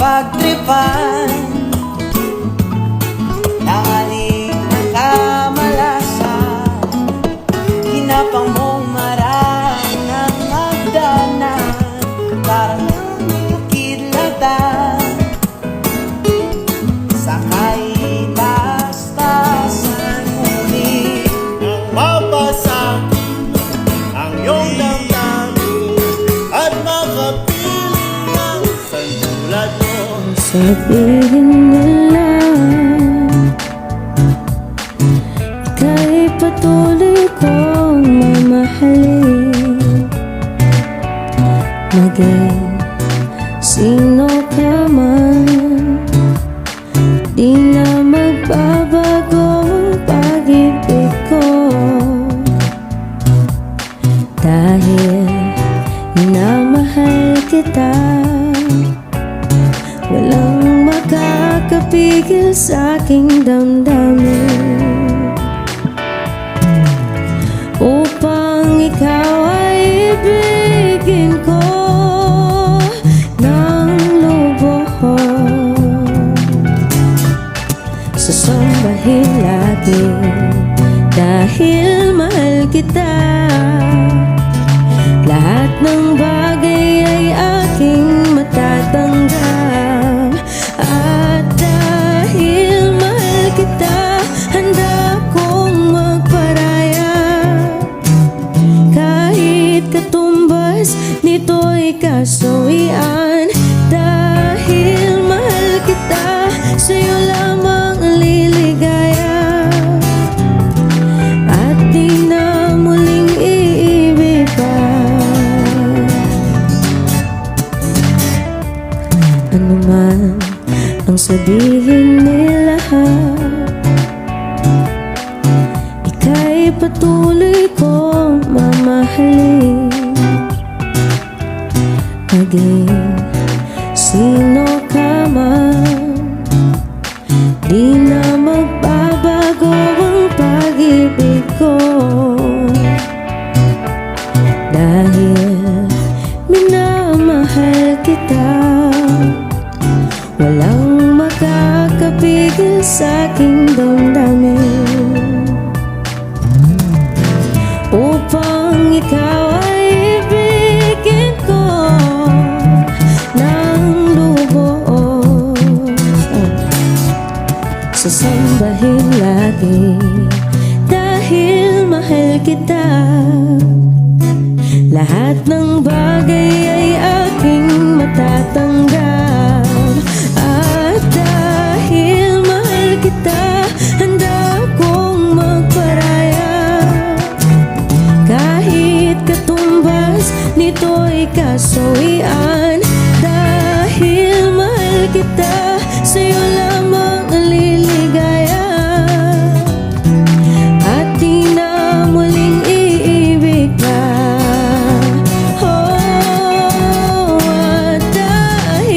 pagtripan, tangaling nakamalasan, hinapang mong maraan ng magdanan, parang kidlatan, sakay taas-taasan, ngunit nang mabasa ang iyong damdamin at makapiling ang sandulat mo. Sabihin nila ika'y patuloy kong mamahalin, maging sino ka man, di na magbabago ang pag-ibig ko, dahil minamahal kita. Walang makakapigil sa aking damdamin upang ikaw ay ibigin ko ng lubos. Sasambahin lagi dahil mahal kita. Lahat ng bagay ay aking matatanggap, at dahil mahal kita, handa kong magparaya. Kahit katumbas nito'y kasawian, dahil mahal kita, sa'yo lamang liligaya, at di na muling iibig pa. Ano man ang sabihin nila, ika'y patuloy kong mamahalin, maging sino ka man, di na magbabago ang pag-ibig ko, dahil minamahal kita. Walang makakapigil sa aking damdamin upang ikaw ay ibigin ko ng lubos. Sasambahin lagi dahil mahal kita. Lahat ng bagay ay aking matatanggap, at dahil mahal kita, handa kong magparaya. Kahit katumbas nito'y kasawian, dahil mahal kita, sa'yo lamang liligaya, at di na muling iibig ka. Oh, at dahil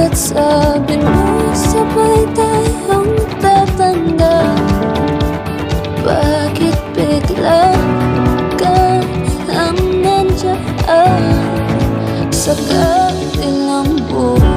At sabi mo sabay tayong tatanda. Bakit bigla ka lang nandiyan sa kabilang buhay?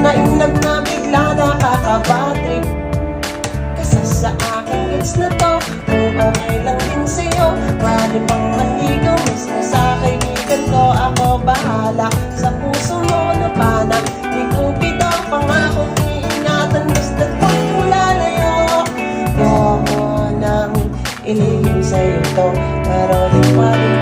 Nainag na bigla nakakabatrip kasi sa aking gets na to. Kung okay lang din sa'yo, pwede bang manligaw mismo sa kaibigan ko? Ako bahala sa puso mo na panang ni Cupido. Pangakong iingatan, basta tayong lalayo. Gusto ko nang ilihim sa'yo to, pero di pa rin